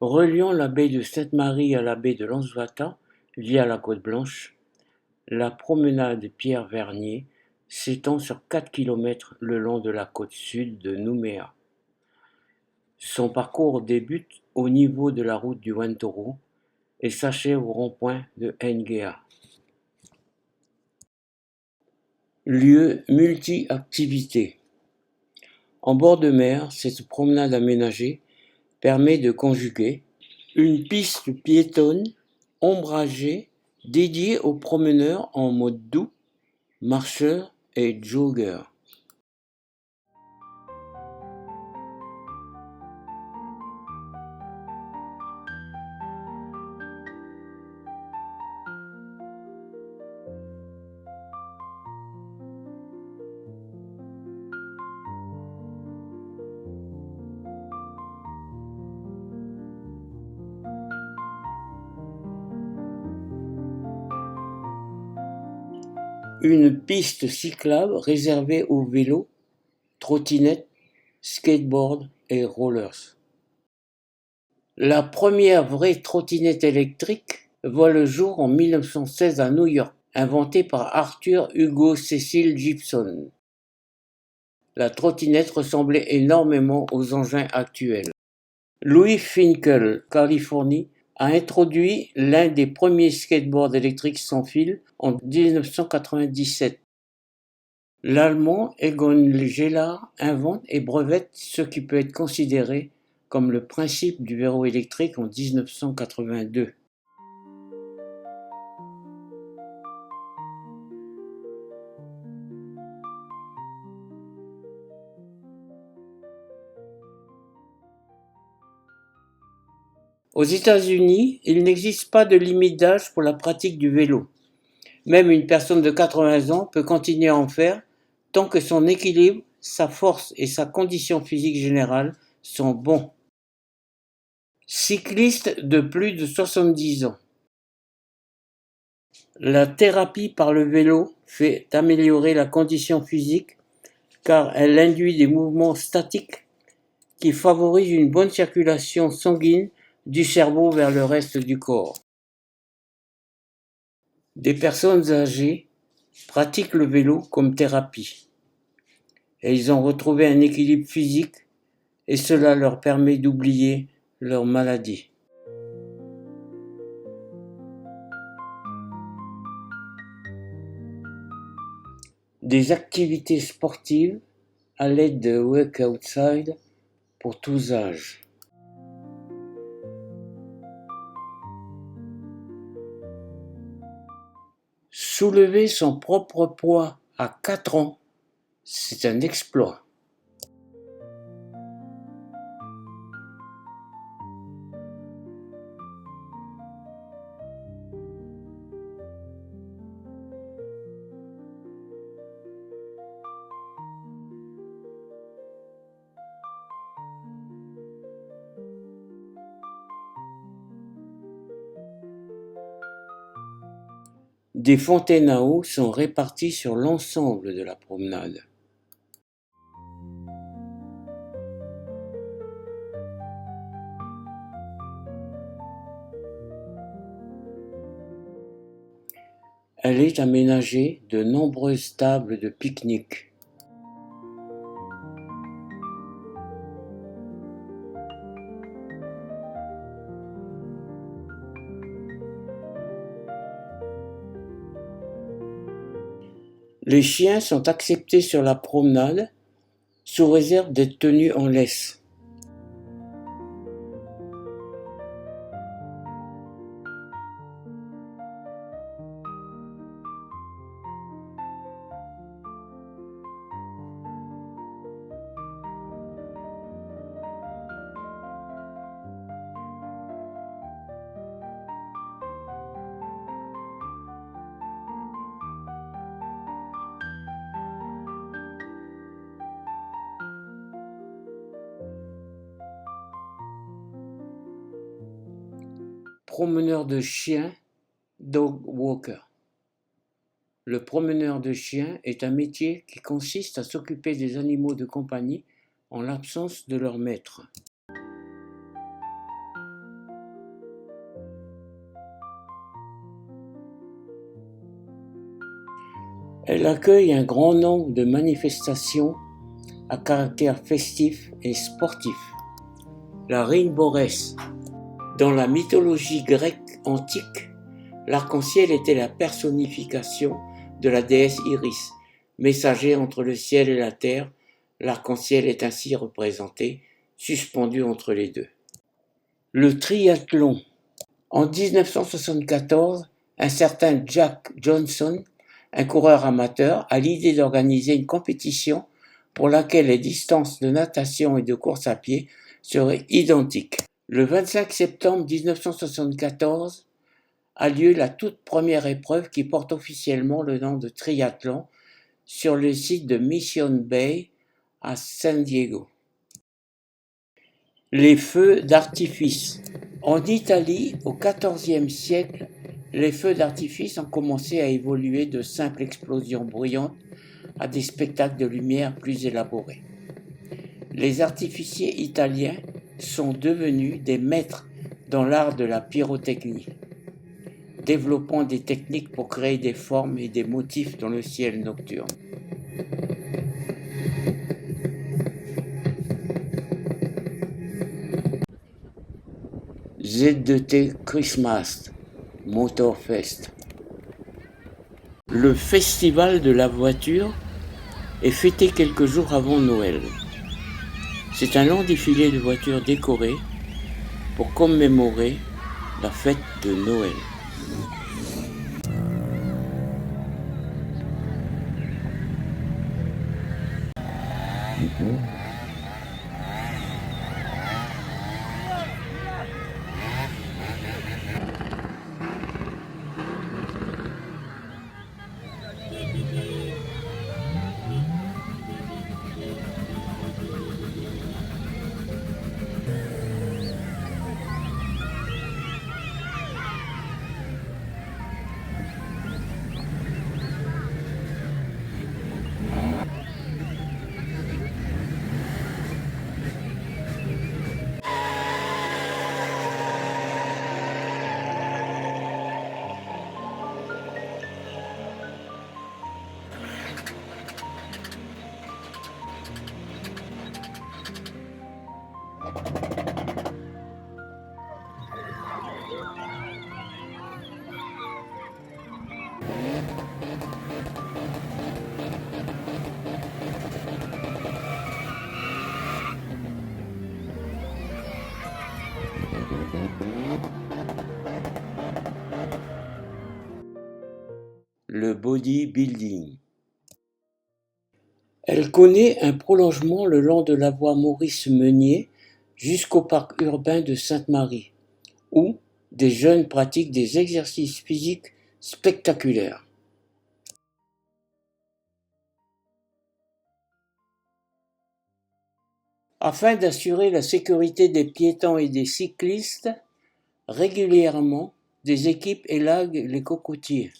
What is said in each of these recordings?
Reliant la baie de Sainte-Marie à la baie de Lansvata via la Côte Blanche, la promenade Pierre-Vernier s'étend sur 4 kilomètres le long de la côte sud de Nouméa. Son parcours débute au niveau de la route du Wantoro et s'achève au rond-point de Ngaia. Lieu multi-activités. En bord de mer, cette promenade aménagée permet de conjuguer une piste piétonne ombragée dédiée aux promeneurs en mode doux, marcheurs et joggeurs. Une piste cyclable réservée aux vélos, trottinettes, skateboards et rollers. La première vraie trottinette électrique voit le jour en 1916 à New York, inventée par Arthur Hugo Cecil Gibson. La trottinette ressemblait énormément aux engins actuels. Louis Finkel, Californie, a introduit l'un des premiers skateboards électriques sans fil en 1997. L'Allemand Egon Gellard invente et brevette ce qui peut être considéré comme le principe du vélo électrique en 1982. Aux États-Unis, il n'existe pas de limite d'âge pour la pratique du vélo. Même une personne de 80 ans peut continuer à en faire tant que son équilibre, sa force et sa condition physique générale sont bons. Cycliste de plus de 70 ans. La thérapie par le vélo fait améliorer la condition physique car elle induit des mouvements statiques qui favorisent une bonne circulation sanguine du cerveau vers le reste du corps. Des personnes âgées pratiquent le vélo comme thérapie et ils ont retrouvé un équilibre physique et cela leur permet d'oublier leur maladie. Des activités sportives à l'aide de Work Outside pour tous âges. Soulever son propre poids à 4 ans, c'est un exploit. Des fontaines à eau sont réparties sur l'ensemble de la promenade. Elle est aménagée de nombreuses tables de pique-nique. Les chiens sont acceptés sur la promenade sous réserve d'être tenus en laisse. Promeneur de chiens, dog walker. Le promeneur de chiens est un métier qui consiste à s'occuper des animaux de compagnie en l'absence de leur maître. Elle accueille un grand nombre de manifestations à caractère festif et sportif. La Rhinborès. Dans la mythologie grecque antique, l'arc-en-ciel était la personnification de la déesse Iris. Messager entre le ciel et la terre, l'arc-en-ciel est ainsi représenté, suspendu entre les deux. Le triathlon. En 1974, un certain Jack Johnson, un coureur amateur, a l'idée d'organiser une compétition pour laquelle les distances de natation et de course à pied seraient identiques. Le 25 septembre 1974 a lieu la toute première épreuve qui porte officiellement le nom de triathlon sur le site de Mission Bay à San Diego. Les feux d'artifice. En Italie, au XIVe siècle, les feux d'artifice ont commencé à évoluer de simples explosions bruyantes à des spectacles de lumière plus élaborés. Les artificiers italiens sont devenus des maîtres dans l'art de la pyrotechnie, développant des techniques pour créer des formes et des motifs dans le ciel nocturne. Z2T Christmas Motorfest. Le festival de la voiture est fêté quelques jours avant Noël. C'est un long défilé de voitures décorées pour commémorer la fête de Noël. Le bodybuilding. Elle connaît un prolongement le long de la voie Maurice-Meunier jusqu'au parc urbain de Sainte-Marie, où des jeunes pratiquent des exercices physiques spectaculaires. Afin d'assurer la sécurité des piétons et des cyclistes, régulièrement, des équipes élaguent les cocotiers.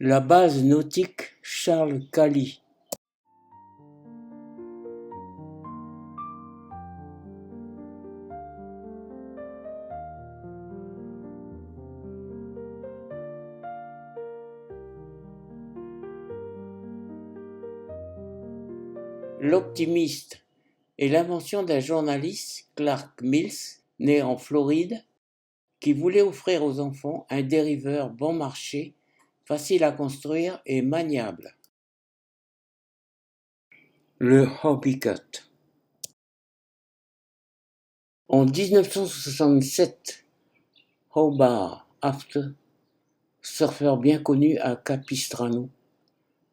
La base nautique Charles Cali. L'optimiste est l'invention d'un journaliste, Clark Mills, né en Floride, qui voulait offrir aux enfants un dériveur bon marché, facile à construire et maniable. Le Hobbycut. En 1967, Hobart Aft, surfeur bien connu à Capistrano,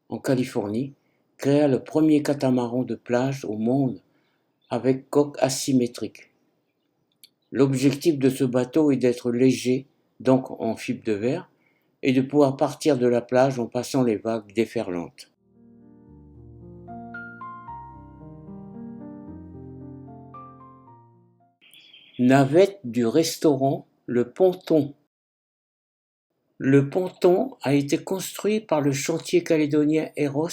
en Californie, créa le premier catamaran de plage au monde avec coque asymétrique. L'objectif de ce bateau est d'être léger, donc en fibre de verre, et de pouvoir partir de la plage en passant les vagues déferlantes. Navette du restaurant Le Ponton. Le ponton a été construit par le chantier calédonien Eros,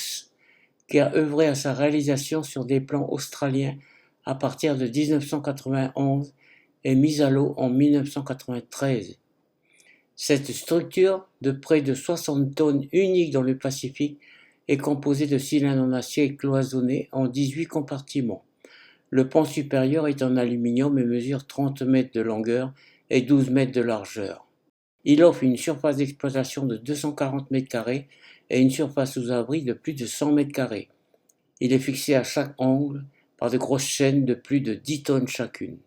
qui a œuvré à sa réalisation sur des plans australiens à partir de 1991 et mis à l'eau en 1993. Cette structure, de près de 60 tonnes unique dans le Pacifique, est composée de cylindres en acier cloisonnés en 18 compartiments. Le pont supérieur est en aluminium et mesure 30 mètres de longueur et 12 mètres de largeur. Il offre une surface d'exploitation de 240 mètres carrés et une surface sous abri de plus de 100 mètres carrés. Il est fixé à chaque angle par de grosses chaînes de plus de 10 tonnes chacune.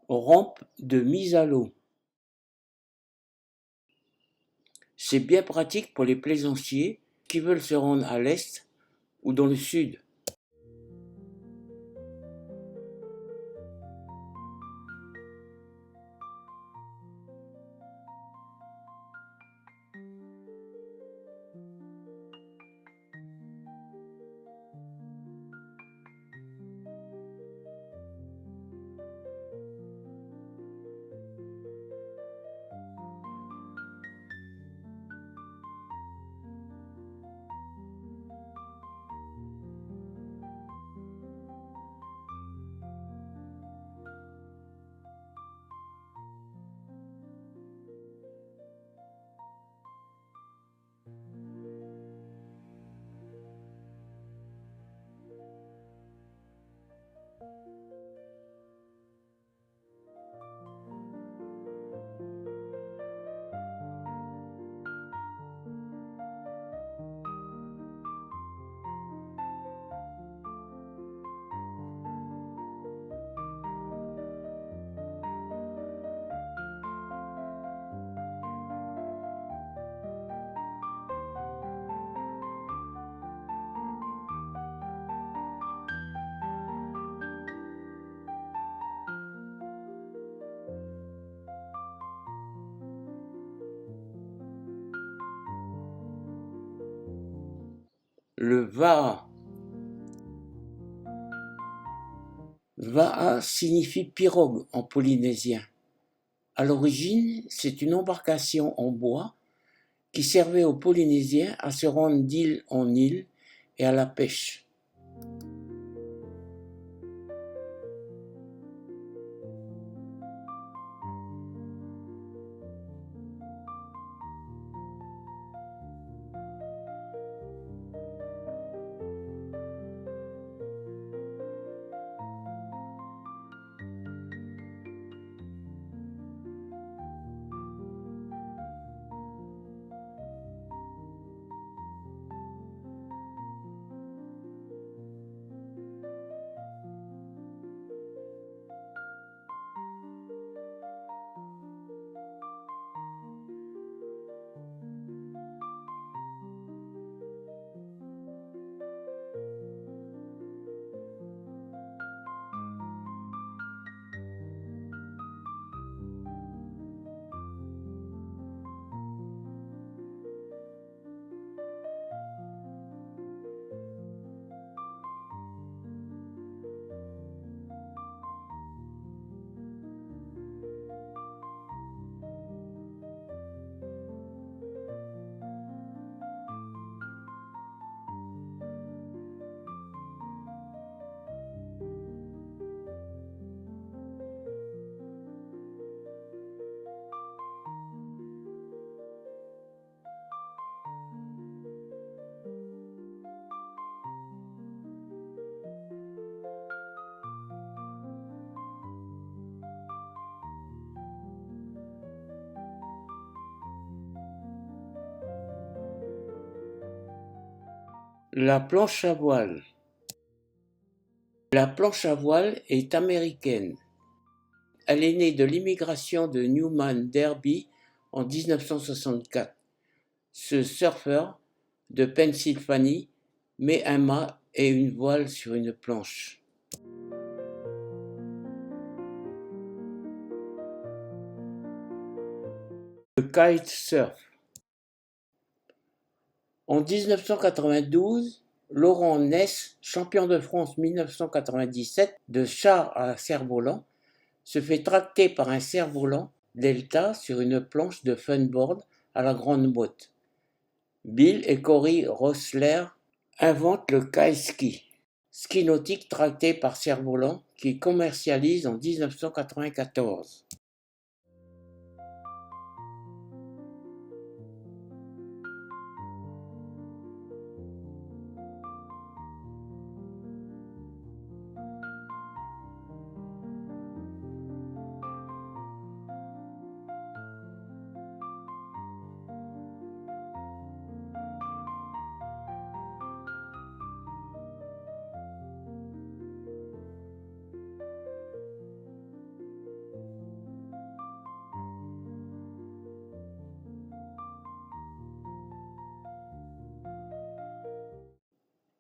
Rampe de mise à l'eau. C'est bien pratique pour les plaisanciers qui veulent se rendre à l'est ou dans le sud. Le Va'a. Va'a signifie pirogue en polynésien. À l'origine, c'est une embarcation en bois qui servait aux Polynésiens à se rendre d'île en île et à la pêche. La planche à voile. La planche à voile est américaine. Elle est née de l'immigration de Newman Derby en 1964. Ce surfeur de Pennsylvanie met un mât et une voile sur une planche. Le kitesurf. En 1992, Laurent Ness, champion de France 1997 de char à cerf-volant, se fait tracter par un cerf-volant Delta sur une planche de funboard à la Grande Motte. Bill et Cory Roessler inventent le kiteski, ski nautique tracté par cerf-volant, qui commercialise en 1994.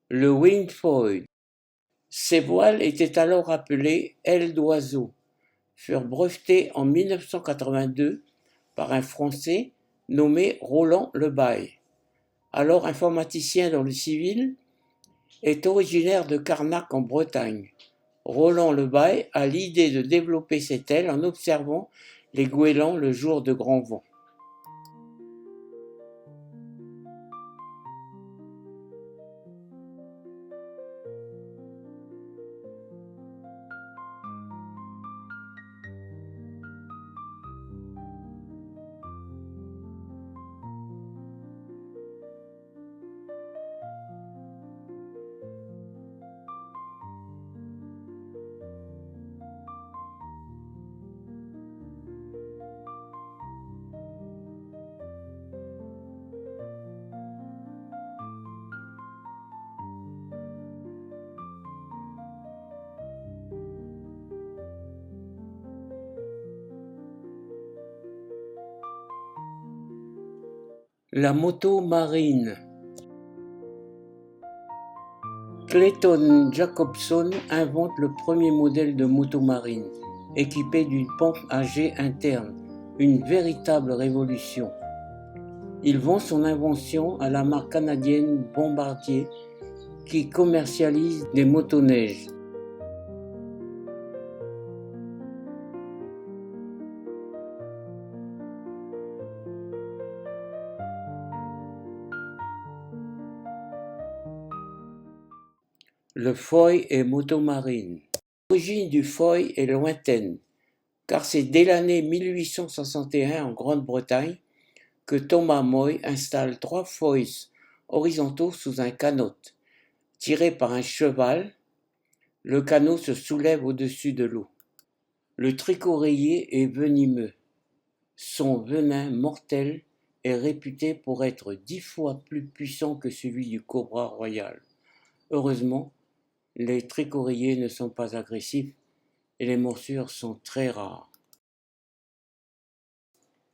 Le wingfoil. Ces voiles étaient alors appelées ailes d'oiseau, furent brevetées en 1982 par un Français nommé Roland Lebaille, alors informaticien dans le civil, est originaire de Carnac en Bretagne. Roland Lebaille a l'idée de développer cette aile en observant les goélands le jour de grand vent. La moto marine. Clayton Jacobson invente le premier modèle de moto marine, équipé d'une pompe à jet interne, une véritable révolution. Il vend son invention à la marque canadienne Bombardier, qui commercialise des motoneiges. Le foil et moto marine. L'origine du foil est lointaine, car c'est dès l'année 1861 en Grande-Bretagne que Thomas Moy installe 3 foils horizontaux sous un canot. Tiré par un cheval, le canot se soulève au-dessus de l'eau. Le tricoréier est venimeux. Son venin mortel est réputé pour être 10 fois plus puissant que celui du cobra royal. Heureusement, les tricoréiers ne sont pas agressifs et les morsures sont très rares.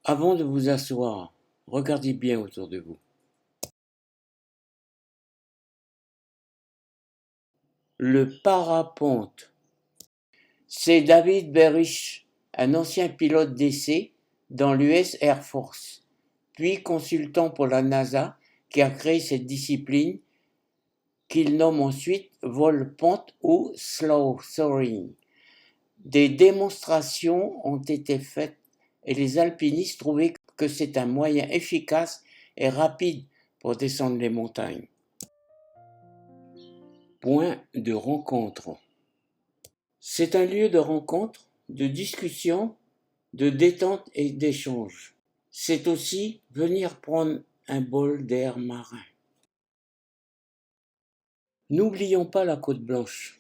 Avant de vous asseoir, regardez bien autour de vous. Le parapente. C'est David Berich, un ancien pilote d'essai dans l'US Air Force, puis consultant pour la NASA, qui a créé cette discipline qu'il nomme ensuite vol pente ou slow soaring. Des démonstrations ont été faites et les alpinistes trouvaient que c'est un moyen efficace et rapide pour descendre les montagnes. Point de rencontre. C'est un lieu de rencontre, de discussion, de détente et d'échange. C'est aussi venir prendre un bol d'air marin. N'oublions pas la Côte Blanche.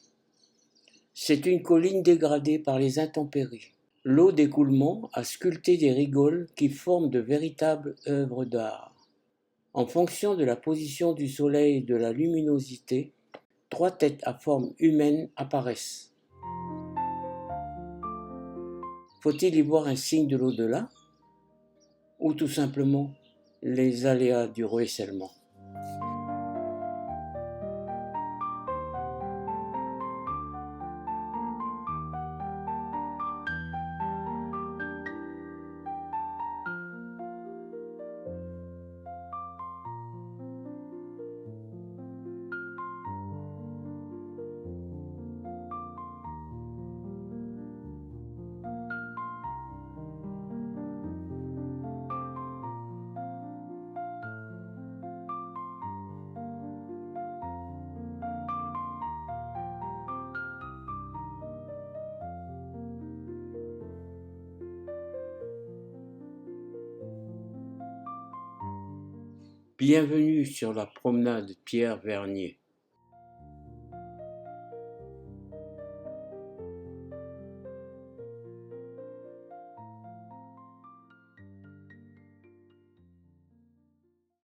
C'est une colline dégradée par les intempéries. L'eau d'écoulement a sculpté des rigoles qui forment de véritables œuvres d'art. En fonction de la position du Soleil et de la luminosité, 3 têtes à forme humaine apparaissent. Faut-il y voir un signe de l'au-delà? Ou tout simplement les aléas du ruissellement? Bienvenue sur la promenade Pierre Vernier.